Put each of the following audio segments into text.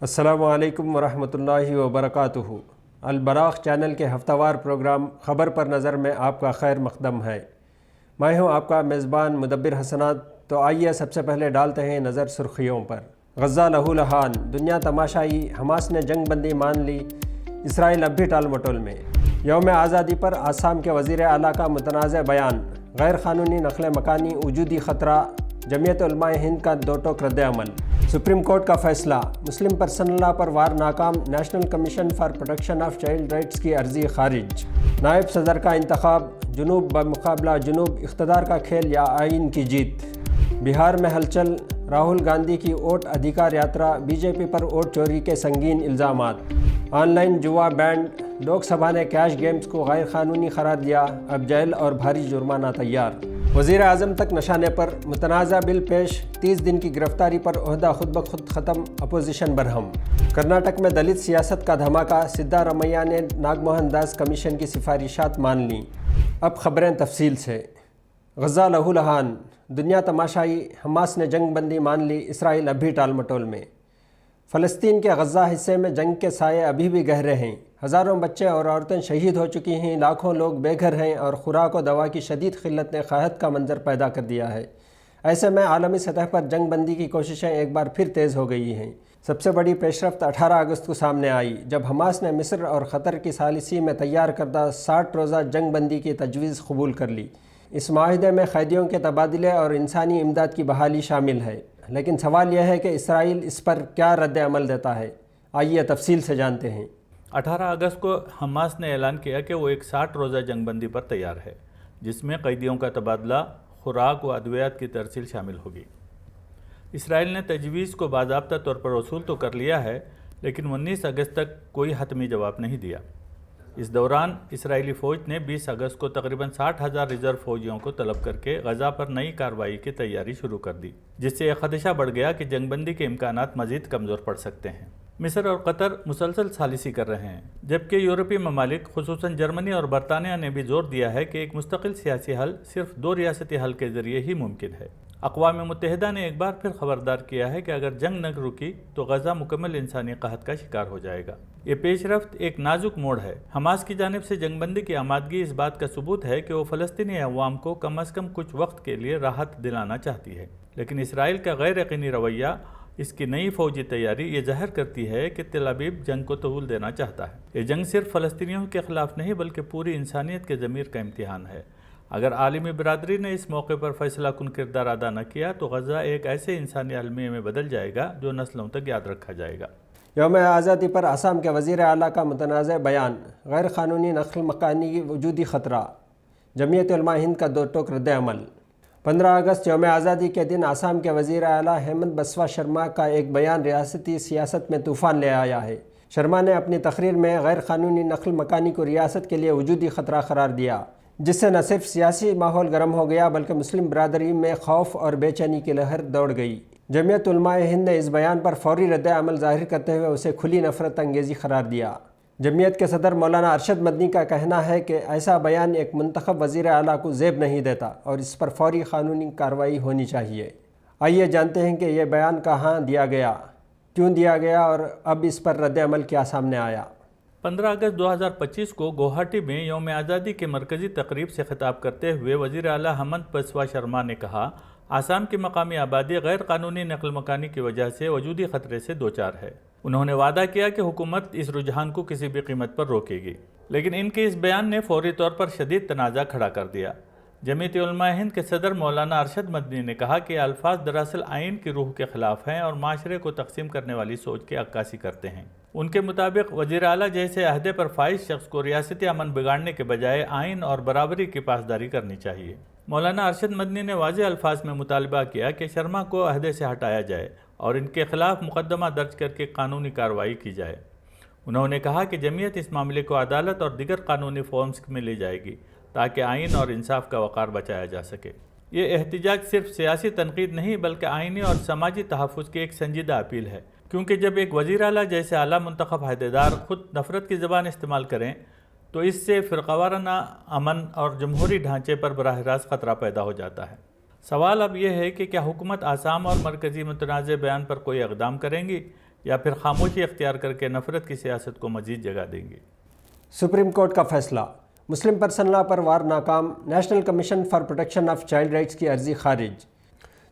السلام علیکم ورحمۃ اللہ وبرکاتہ۔ البراق چینل کے ہفتہ وار پروگرام خبر پر نظر میں آپ کا خیر مقدم ہے۔ میں ہوں آپ کا میزبان مدبر حسنات۔ تو آئیے سب سے پہلے ڈالتے ہیں نظر سرخیوں پر۔ غزہ لہو لہان، دنیا تماشائی، حماس نے جنگ بندی مان لی، اسرائیل اب بھی ٹال مٹول میں۔ یوم آزادی پر آسام کے وزیر اعلیٰ کا متنازع بیان، غیر قانونی نقل مکانی وجودی خطرہ، جمعیت علماء ہند کا دو ٹوک رد عمل۔ سپریم کورٹ کا فیصلہ، مسلم پرسنل لا پر وار ناکام، national commission for protection of child rights کی عرضی خارج۔ نائب صدر کا انتخاب، جنوب بمقابلہ جنوب، اقتدار کا کھیل یا آئین کی جیت۔ بہار میں ہلچل، راہل گاندھی کی ووٹ ادھیکار یاترا، بی جے پی پر ووٹ چوری کے سنگین الزامات۔ آن لائن جوا بینڈ، لوک سبھا نے کیش گیمز کو غیر قانونی قرار دیا، اب جیل اور بھاری جرمانہ تیار۔ وزیر اعظم تک نشانے پر، متنازع بل پیش، 30 دن کی گرفتاری پر عہدہ خود بخود ختم، اپوزیشن برہم۔ کرناٹک میں دلت سیاست کا دھماکہ، سدھا رمیہ نے ناگ موہن داس کمیشن کی سفارشات مان لیں۔ اب خبریں تفصیل سے۔ غزہ لہو لہان، دنیا تماشائی، حماس نے جنگ بندی مان لی، اسرائیل اب بھی ٹال مٹول میں۔ فلسطین کے غزہ حصے میں جنگ کے سائے ابھی بھی گہرے ہیں، ہزاروں بچے اور عورتیں شہید ہو چکی ہیں، لاکھوں لوگ بے گھر ہیں اور خوراک و دوا کی شدید قلت نے قحط کا منظر پیدا کر دیا ہے۔ ایسے میں عالمی سطح پر جنگ بندی کی کوششیں ایک بار پھر تیز ہو گئی ہیں۔ سب سے بڑی پیش رفت 18 اگست کو سامنے آئی، جب حماس نے مصر اور قطر کی ثالثی میں تیار کردہ 60 روزہ جنگ بندی کی تجویز قبول کر لی۔ اس معاہدے میں قیدیوں کے تبادلے اور انسانی امداد کی بحالی شامل ہے، لیکن سوال یہ ہے کہ اسرائیل اس پر کیا رد عمل دیتا ہے۔ آئیے تفصیل سے جانتے ہیں۔ 18 اگست کو حماس نے اعلان کیا کہ وہ ایک 60 روزہ جنگ بندی پر تیار ہے، جس میں قیدیوں کا تبادلہ، خوراک و ادویات کی ترسیل شامل ہوگی۔ اسرائیل نے تجویز کو باضابطہ طور پر وصول تو کر لیا ہے، لیکن 19 اگست تک کوئی حتمی جواب نہیں دیا۔ اس دوران اسرائیلی فوج نے 20 اگست کو تقریباً 60,000 ریزرو فوجیوں کو طلب کر کے غزہ پر نئی کارروائی کی تیاری شروع کر دی، جس سے یہ خدشہ بڑھ گیا کہ جنگ بندی کے امکانات مزید کمزور پڑ سکتے ہیں۔ مصر اور قطر مسلسل ثالثی کر رہے ہیں، جبکہ یورپی ممالک خصوصاً جرمنی اور برطانیہ نے بھی زور دیا ہے کہ ایک مستقل سیاسی حل صرف 2 ریاستی حل کے ذریعے ہی ممکن ہے۔ اقوام متحدہ نے ایک بار پھر خبردار کیا ہے کہ اگر جنگ نہ رکی تو غزہ مکمل انسانی قحط کا شکار ہو جائے گا۔ یہ پیش رفت ایک نازک موڑ ہے۔ حماس کی جانب سے جنگ بندی کی آمادگی اس بات کا ثبوت ہے کہ وہ فلسطینی عوام کو کم از کم کچھ وقت کے لیے راحت دلانا چاہتی ہے، لیکن اسرائیل کا غیر یقینی رویہ، اس کی نئی فوجی تیاری، یہ ظاہر کرتی ہے کہ تل ابیب جنگ کو طول دینا چاہتا ہے۔ یہ جنگ صرف فلسطینیوں کے خلاف نہیں بلکہ پوری انسانیت کے ضمیر کا امتحان ہے۔ اگر عالمی برادری نے اس موقع پر فیصلہ کن کردار ادا نہ کیا تو غزہ ایک ایسے انسانی المیہ میں بدل جائے گا جو نسلوں تک یاد رکھا جائے گا۔ یوم آزادی پر آسام کے وزیر اعلیٰ کا متنازع بیان، غیر قانونی نقل مکانی کی وجودی خطرہ، جمعیت علماء ہند کا دو ٹوک رد عمل۔ 15 اگست یوم آزادی کے دن آسام کے وزیر اعلیٰ ہیمنت بسوا شرما کا ایک بیان ریاستی سیاست میں طوفان لے آیا ہے۔ شرما نے اپنی تقریر میں غیر قانونی نقل مکانی کو ریاست کے لیے وجودی خطرہ قرار دیا، جس سے نہ صرف سیاسی ماحول گرم ہو گیا بلکہ مسلم برادری میں خوف اور بے چینی کی لہر دوڑ گئی۔ جمعیت علماء ہند نے اس بیان پر فوری رد عمل ظاہر کرتے ہوئے اسے کھلی نفرت انگیزی قرار دیا۔ جمعیت کے صدر مولانا ارشد مدنی کا کہنا ہے کہ ایسا بیان ایک منتخب وزیر اعلیٰ کو زیب نہیں دیتا اور اس پر فوری قانونی کارروائی ہونی چاہیے۔ آئیے جانتے ہیں کہ یہ بیان کہاں دیا گیا، کیوں دیا گیا اور اب اس پر رد عمل کیا سامنے آیا۔ 15 اگست 2025 کو گوہاٹی میں یوم آزادی کے مرکزی تقریب سے خطاب کرتے ہوئے وزیر اعلیٰ ہیمنت بسوا شرما نے کہا، آسام کی مقامی آبادی غیر قانونی نقل مکانی کی وجہ سے وجودی خطرے سے دوچار ہے۔ انہوں نے وعدہ کیا کہ حکومت اس رجحان کو کسی بھی قیمت پر روکے گی، لیکن ان کے اس بیان نے فوری طور پر شدید تنازع کھڑا کر دیا۔ جمعیت علماء ہند کے صدر مولانا ارشد مدنی نے کہا کہ یہ الفاظ دراصل آئین کی روح کے خلاف ہیں اور معاشرے کو تقسیم کرنے والی سوچ کی عکاسی کرتے ہیں۔ ان کے مطابق وزیر اعلیٰ جیسے عہدے پر فائز شخص کو ریاستی امن بگاڑنے کے بجائے آئین اور برابری کی پاسداری کرنی چاہیے۔ مولانا ارشد مدنی نے واضح الفاظ میں مطالبہ کیا کہ شرما کو عہدے سے ہٹایا جائے اور ان کے خلاف مقدمہ درج کر کے قانونی کارروائی کی جائے۔ انہوں نے کہا کہ جمعیت اس معاملے کو عدالت اور دیگر قانونی فورمز میں لے جائے گی تاکہ آئین اور انصاف کا وقار بچایا جا سکے۔ یہ احتجاج صرف سیاسی تنقید نہیں بلکہ آئینی اور سماجی تحفظ کی ایک سنجیدہ اپیل ہے، کیونکہ جب ایک وزیر اعلیٰ جیسے اعلیٰ منتخب عہدیدار خود نفرت کی زبان استعمال کریں تو اس سے فرقہ وارانہ امن اور جمہوری ڈھانچے پر براہ راست خطرہ پیدا ہو جاتا ہے۔ سوال اب یہ ہے کہ کیا حکومت آسام اور مرکزی متنازع بیان پر کوئی اقدام کریں گی یا پھر خاموشی اختیار کر کے نفرت کی سیاست کو مزید جگہ دیں گے۔ سپریم کورٹ کا فیصلہ، مسلم پرسن لا پر وار ناکام، national commission for protection of child rights کی عرضی خارج۔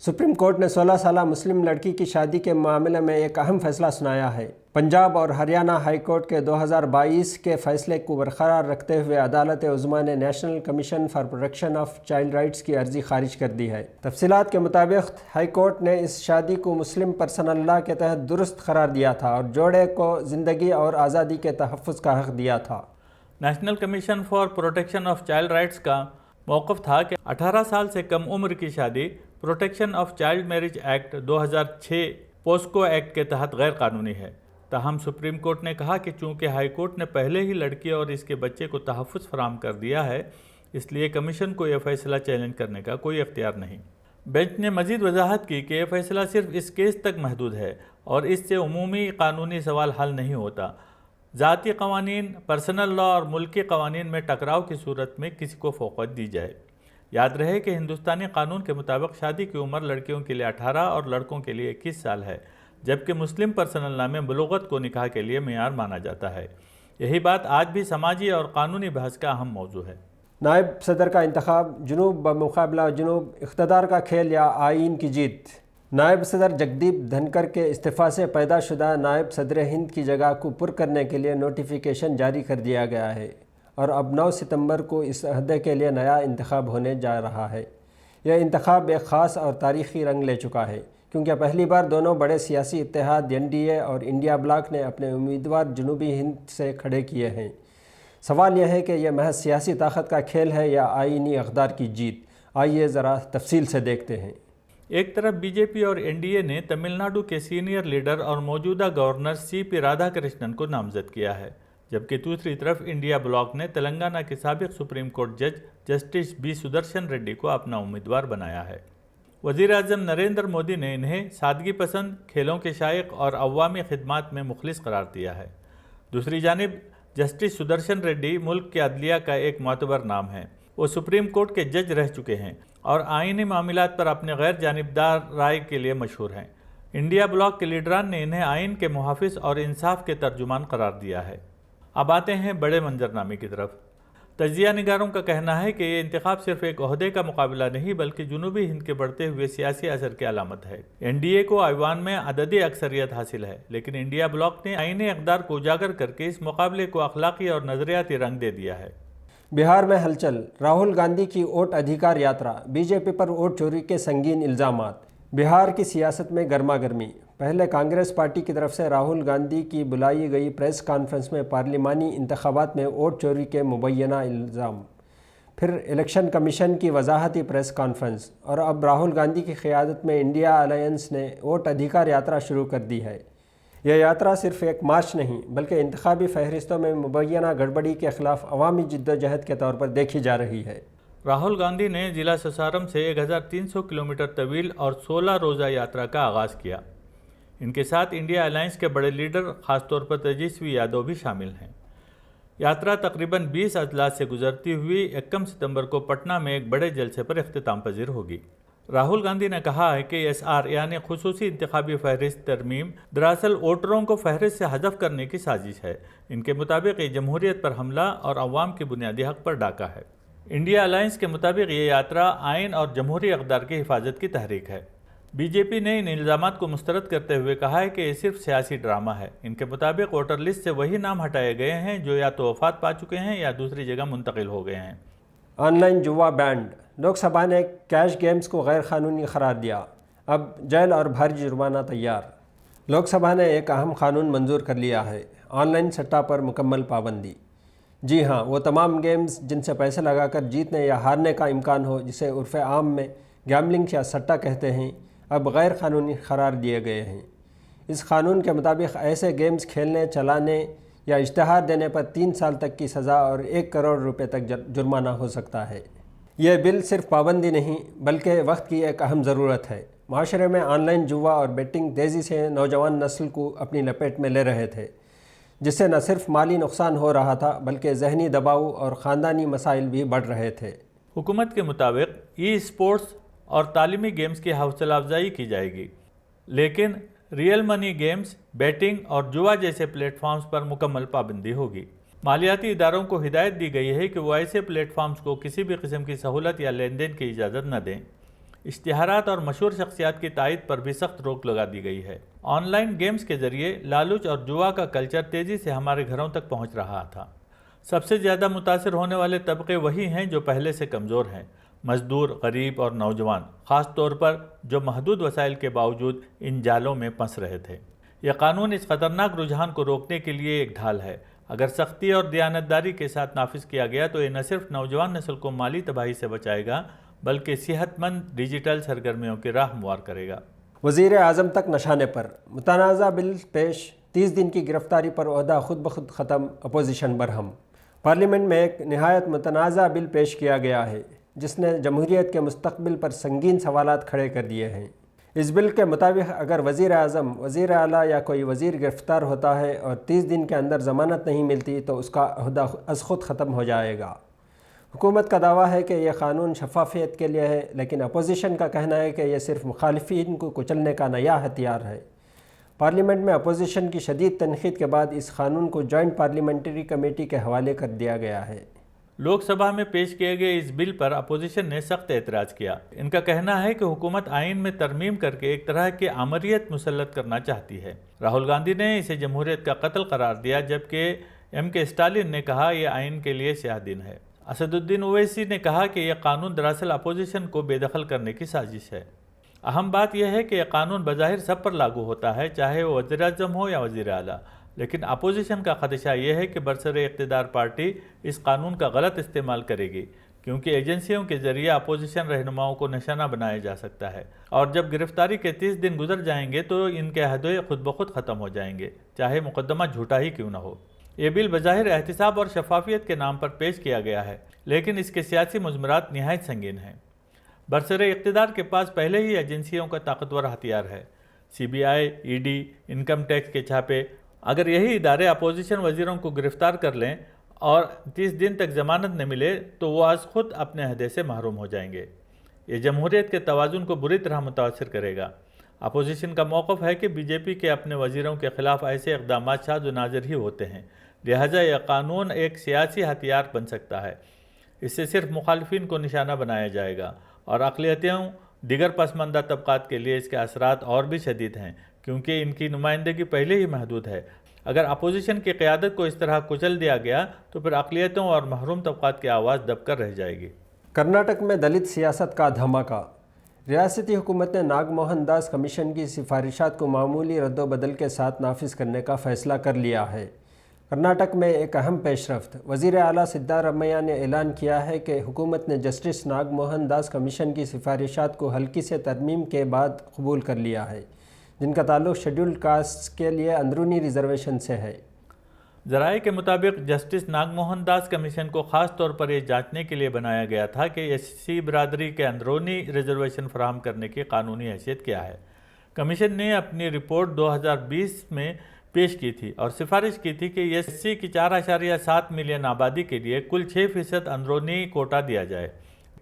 سپریم کورٹ نے 16 سالہ مسلم لڑکی کی شادی کے معاملے میں ایک اہم فیصلہ سنایا ہے۔ پنجاب اور ہریانہ ہائی کورٹ کے 2022 کے فیصلے کو برقرار رکھتے ہوئے عدالت عظمیٰ نے national commission for protection of child rights کی عرضی خارج کر دی ہے۔ تفصیلات کے مطابق ہائی کورٹ نے اس شادی کو مسلم پرسنل لا کے تحت درست قرار دیا تھا اور جوڑے کو زندگی اور آزادی کے تحفظ کا حق دیا تھا۔ National commission for protection of child rights کا موقف تھا کہ 18 سال سے کم عمر کی شادی protection of child marriage act 2006 POCSO act کے تحت غیر قانونی ہے۔ تاہم سپریم کورٹ نے کہا کہ چونکہ ہائی کورٹ نے پہلے ہی لڑکی اور اس کے بچے کو تحفظ فراہم کر دیا ہے، اس لیے کمیشن کو یہ فیصلہ چیلنج کرنے کا کوئی اختیار نہیں۔ بینچ نے مزید وضاحت کی کہ یہ فیصلہ صرف اس کیس تک محدود ہے اور اس سے عمومی قانونی سوال حل نہیں ہوتا۔ ذاتی قوانین، پرسنل لا اور ملکی قوانین میں ٹکراؤ کی صورت میں کسی کو فوقیت دی جائے۔ یاد رہے کہ ہندوستانی قانون کے مطابق شادی کی عمر لڑکیوں کے لیے 18 اور لڑکوں کے لیے 21 سال ہے، جبکہ مسلم پرسنل لا میں بلوغت کو نکاح کے لیے معیار مانا جاتا ہے۔ یہی بات آج بھی سماجی اور قانونی بحث کا اہم موضوع ہے۔ نائب صدر کا انتخاب، جنوب بمقابلہ جنوب، اقتدار کا کھیل یا آئین کی جیت۔ نائب صدر جگدیپ دھنکر کے استعفی سے پیدا شدہ نائب صدر ہند کی جگہ کو پر کرنے کے لیے نوٹیفیکیشن جاری کر دیا گیا ہے اور اب 9 ستمبر کو اس عہدے کے لیے نیا انتخاب ہونے جا رہا ہے۔ یہ انتخاب ایک خاص اور تاریخی رنگ لے چکا ہے کیونکہ پہلی بار دونوں بڑے سیاسی اتحاد NDA اور انڈیا بلاک نے اپنے امیدوار جنوبی ہند سے کھڑے کیے ہیں۔ سوال یہ ہے کہ یہ محض سیاسی طاقت کا کھیل ہے یا آئینی اقدار کی جیت؟ آئیے ذرا تفصیل سے دیکھتے ہیں۔ ایک طرف BJP اور NDA نے تمل ناڈو کے سینئر لیڈر اور موجودہ گورنر CP رادھا کرشنن کو نامزد کیا ہے، جبکہ دوسری طرف انڈیا بلاک نے تلنگانہ کے سابق سپریم کورٹ جج جسٹس B سدرشن ریڈی کو اپنا امیدوار بنایا ہے۔ وزیر اعظم نریندر مودی نے انہیں سادگی پسند، کھیلوں کے شائق اور عوامی خدمات میں مخلص قرار دیا ہے۔ دوسری جانب جسٹس سدرشن ریڈی ملک کے عدلیہ کا ایک معتبر نام ہے۔ وہ سپریم کورٹ کے جج رہ چکے ہیں اور آئینی معاملات پر اپنے غیر جانبدار رائے کے لیے مشہور ہیں۔ انڈیا بلاک کے لیڈران نے انہیں آئین کے محافظ اور انصاف کے ترجمان قرار دیا ہے۔ اب آتے ہیں بڑے منظرنامے کی طرف۔ تجزیہ نگاروں کا کہنا ہے کہ یہ انتخاب صرف ایک عہدے کا مقابلہ نہیں بلکہ جنوبی ہند کے بڑھتے ہوئے سیاسی اثر کی علامت ہے۔ NDA کو ایوان میں عددی اکثریت حاصل ہے، لیکن انڈیا بلاک نے آئینی اقدار کو اجاگر کر کے اس مقابلے کو اخلاقی اور نظریاتی رنگ دے دیا ہے۔ بہار میں ہلچل، راہل گاندھی کی ووٹ ادھیکار یاترا، BJP پر ووٹ چوری کے سنگین الزامات۔ بہار کی سیاست میں گرما گرمی۔ پہلے کانگریس پارٹی کی طرف سے راہل گاندھی کی بلائی گئی پریس کانفرنس میں پارلیمانی انتخابات میں ووٹ چوری کے مبینہ الزام، پھر الیکشن کمیشن کی وضاحتی پریس کانفرنس، اور اب راہل گاندھی کی قیادت میں انڈیا الائنس نے ووٹ ادھیکار یاترا شروع کر دی ہے۔ یہ یاترا صرف ایک مارچ نہیں بلکہ انتخابی فہرستوں میں مبینہ گڑبڑی کے خلاف عوامی جدوجہد کے طور پر دیکھی جا رہی ہے۔ راہل گاندھی نے ضلع سسارم سے 1300 کلومیٹر طویل اور 16 روزہ یاترا کا آغاز کیا۔ ان کے ساتھ انڈیا الائنس کے بڑے لیڈر، خاص طور پر تیجسوی یادو بھی شامل ہیں۔ یاترا تقریباً 20 اضلاع سے گزرتی ہوئی 1 ستمبر کو پٹنہ میں ایک بڑے جلسے پر اختتام پذیر ہوگی۔ راہل گاندھی نے کہا ہے کہ SR یعنی خصوصی انتخابی فہرست ترمیم دراصل ووٹروں کو فہرست سے حذف کرنے کی سازش ہے۔ ان کے مطابق یہ جمہوریت پر حملہ اور عوام کے بنیادی حق پر ڈاکہ ہے۔ انڈیا الائنس کے مطابق یہ یاترا آئین اور جمہوری اقدار کی حفاظت کی تحریک ہے۔ BJP نے ان الزامات کو مسترد کرتے ہوئے کہا ہے کہ یہ صرف سیاسی ڈرامہ ہے۔ ان کے مطابق ووٹر لسٹ سے وہی نام ہٹائے گئے ہیں جو یا تو وفات پا چکے ہیں یا دوسری جگہ منتقل ہو گئے ہیں۔ آن لائن جوا بینڈ، لوک سبھا نے کیش گیمز کو غیر قانونی قرار دیا، اب جیل اور بھاری جرمانہ تیار۔ لوک سبھا نے ایک اہم قانون منظور کر لیا ہے، آن لائن سٹہ پر مکمل پابندی۔ جی ہاں، وہ تمام گیمز جن سے پیسے لگا کر جیتنے یا ہارنے کا امکان ہو، جسے عرف عام میں گیملنگ یا سٹہ کہتے ہیں، اب غیر قانونی قرار دیے گئے ہیں۔ اس قانون کے مطابق ایسے گیمز کھیلنے، چلانے یا اشتہار دینے پر 3 سال تک کی سزا اور 1 کروڑ روپے تک جرمانہ ہو سکتا ہے۔ یہ بل صرف پابندی نہیں بلکہ وقت کی ایک اہم ضرورت ہے۔ معاشرے میں آن لائن جوا اور بیٹنگ تیزی سے نوجوان نسل کو اپنی لپیٹ میں لے رہے تھے، جس سے نہ صرف مالی نقصان ہو رہا تھا بلکہ ذہنی دباؤ اور خاندانی مسائل بھی بڑھ رہے تھے۔ حکومت کے مطابق اسپورٹس اور تعلیمی گیمز کی حوصلہ افزائی کی جائے گی، لیکن ریئل منی گیمز، بیٹنگ اور جوا جیسے پلیٹ فارمز پر مکمل پابندی ہوگی۔ مالیاتی اداروں کو ہدایت دی گئی ہے کہ وہ ایسے پلیٹ فارمز کو کسی بھی قسم کی سہولت یا لین دین کی اجازت نہ دیں۔ اشتہارات اور مشہور شخصیات کی تائید پر بھی سخت روک لگا دی گئی ہے۔ آن لائن گیمز کے ذریعے لالچ اور جوا کا کلچر تیزی سے ہمارے گھروں تک پہنچ رہا تھا۔ سب سے زیادہ متاثر ہونے والے طبقے وہی ہیں جو پہلے سے کمزور ہیں: مزدور، غریب اور نوجوان، خاص طور پر جو محدود وسائل کے باوجود ان جالوں میں پھنس رہے تھے۔ یہ قانون اس خطرناک رجحان کو روکنے کے لیے ایک ڈھال ہے۔ اگر سختی اور دیانتداری کے ساتھ نافذ کیا گیا تو یہ نہ صرف نوجوان نسل کو مالی تباہی سے بچائے گا بلکہ صحت مند ڈیجیٹل سرگرمیوں کی راہ ہموار کرے گا۔ وزیر اعظم تک نشانے پر متنازع بل پیش، 30 دن کی گرفتاری پر عہدہ خود بخود ختم، اپوزیشن برہم۔ پارلیمنٹ میں ایک نہایت متنازع بل پیش کیا گیا ہے جس نے جمہوریت کے مستقبل پر سنگین سوالات کھڑے کر دیے ہیں۔ اس بل کے مطابق اگر وزیر اعظم، وزیر اعلیٰ یا کوئی وزیر گرفتار ہوتا ہے اور 30 دن کے اندر ضمانت نہیں ملتی تو اس کا عہدہ از خود ختم ہو جائے گا۔ حکومت کا دعویٰ ہے کہ یہ قانون شفافیت کے لیے ہے، لیکن اپوزیشن کا کہنا ہے کہ یہ صرف مخالفین کو کچلنے کا نیا ہتھیار ہے۔ پارلیمنٹ میں اپوزیشن کی شدید تنقید کے بعد اس قانون کو جوائنٹ پارلیمنٹری کمیٹی کے حوالے کر دیا گیا ہے۔ لوک سبھا میں پیش کیے گئے اس بل پر اپوزیشن نے سخت اعتراض کیا۔ ان کا کہنا ہے کہ حکومت آئین میں ترمیم کر کے ایک طرح کی آمریت مسلط کرنا چاہتی ہے۔ راہل گاندھی نے اسے جمہوریت کا قتل قرار دیا، جبکہ ایم کے اسٹالن نے کہا یہ آئین کے لیے سیاہ دن ہے۔ اسد الدین اویسی نے کہا کہ یہ قانون دراصل اپوزیشن کو بے دخل کرنے کی سازش ہے۔ اہم بات یہ ہے کہ یہ قانون بظاہر سب پر لاگو ہوتا ہے، چاہے وہ وزیر اعظم ہو یا وزیر اعلیٰ، لیکن اپوزیشن کا خدشہ یہ ہے کہ برسر اقتدار پارٹی اس قانون کا غلط استعمال کرے گی، کیونکہ ایجنسیوں کے ذریعے اپوزیشن رہنماؤں کو نشانہ بنایا جا سکتا ہے، اور جب گرفتاری کے 30 دن گزر جائیں گے تو ان کے عہدے خود بخود ختم ہو جائیں گے، چاہے مقدمہ جھوٹا ہی کیوں نہ ہو۔ یہ بل بظاہر احتساب اور شفافیت کے نام پر پیش کیا گیا ہے، لیکن اس کے سیاسی مضمرات نہایت سنگین ہیں۔ برسر اقتدار کے پاس پہلے ہی ایجنسیوں کا طاقتور ہتھیار ہے: سی بی آئی، ای ڈی، انکم ٹیکس کے چھاپے۔ اگر یہی ادارے اپوزیشن وزیروں کو گرفتار کر لیں اور 30 دن تک ضمانت نہ ملے تو وہ از خود اپنے عہدے سے محروم ہو جائیں گے۔ یہ جمہوریت کے توازن کو بری طرح متاثر کرے گا۔ اپوزیشن کا موقف ہے کہ بی جے پی کے اپنے وزیروں کے خلاف ایسے اقدامات شاذ و نادر ہی ہوتے ہیں، لہٰذا یہ قانون ایک سیاسی ہتھیار بن سکتا ہے۔ اس سے صرف مخالفین کو نشانہ بنایا جائے گا، اور اقلیتوں، دیگر پسماندہ طبقات کے لیے اس کے اثرات اور بھی شدید ہیں، کیونکہ ان کی نمائندگی پہلے ہی محدود ہے۔ اگر اپوزیشن کی قیادت کو اس طرح کچل دیا گیا تو پھر اقلیتوں اور محروم طبقات کی آواز دب کر رہ جائے گی۔ کرناٹک میں دلت سیاست کا دھماکہ۔ ریاستی حکومت نے ناگ موہن داس کمیشن کی سفارشات کو معمولی رد و بدل کے ساتھ نافذ کرنے کا فیصلہ کر لیا ہے۔ کرناٹک میں ایک اہم پیش رفت۔ وزیر اعلیٰ سدھارمیہ نے اعلان کیا ہے کہ حکومت نے جسٹس ناگ موہن داس کمیشن کی سفارشات کو ہلکی سے ترمیم کے بعد قبول کر لیا ہے، جن کا تعلق شیڈولڈ کاسٹ کے لیے اندرونی ریزرویشن سے ہے۔ ذرائع کے مطابق جسٹس ناگ موہن داس کمیشن کو خاص طور پر یہ جانچنے کے لیے بنایا گیا تھا کہ ایس سی برادری کے اندرونی ریزرویشن فراہم کرنے کی قانونی حیثیت کیا ہے۔ کمیشن نے اپنی رپورٹ 2020 میں پیش کی تھی اور سفارش کی تھی کہ ایس سی کی 4.7 ملین آبادی کے لیے کل 6% اندرونی کوٹا دیا جائے،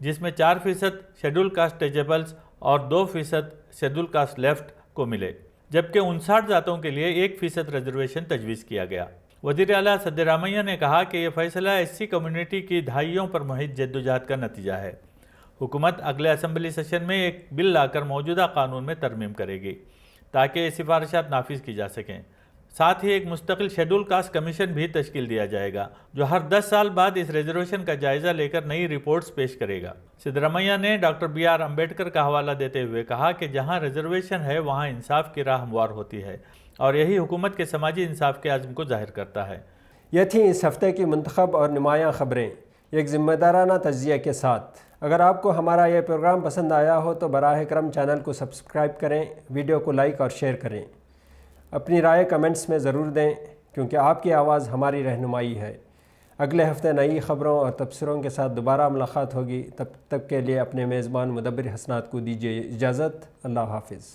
جس میں 4% شیڈول کاسٹ ایجیبلز اور 2% شیڈول کاسٹ لیفٹ کو ملے، جبکہ 59 ذاتوں کے لیے 1% ریزرویشن تجویز کیا گیا۔ وزیر اعلیٰ سدھارمیہ نے کہا کہ یہ فیصلہ ایس سی کمیونٹی کی دہائیوں پر محیط جدوجہد کا نتیجہ ہے۔ حکومت اگلے اسمبلی سیشن میں ایک بل لا کر موجودہ قانون میں ترمیم کرے گی تاکہ یہ سفارشات نافذ کی جا سکیں۔ ساتھ ہی ایک مستقل شیڈول کاسٹ کمیشن بھی تشکیل دیا جائے گا جو ہر 10 سال بعد اس ریزرویشن کا جائزہ لے کر نئی رپورٹس پیش کرے گا۔ سدھارمیہ نے ڈاکٹر بی آر امبیڈکر کا حوالہ دیتے ہوئے کہا کہ جہاں ریزرویشن ہے وہاں انصاف کی راہ ہموار ہوتی ہے، اور یہی حکومت کے سماجی انصاف کے عزم کو ظاہر کرتا ہے۔ یہ تھیں اس ہفتے کی منتخب اور نمایاں خبریں، ایک ذمہ دارانہ تجزیہ کے ساتھ۔ اگر آپ کو ہمارا یہ پروگرام پسند آیا ہو تو براہ کرم چینل کو سبسکرائب کریں، ویڈیو کو لائک اور شیئر کریں۔ اپنی رائے کمنٹس میں ضرور دیں، کیونکہ آپ کی آواز ہماری رہنمائی ہے۔ اگلے ہفتے نئی خبروں اور تبصروں کے ساتھ دوبارہ ملاقات ہوگی۔ تب تک کے لیے اپنے میزبان مدبر حسنات کو دیجیے اجازت۔ اللہ حافظ۔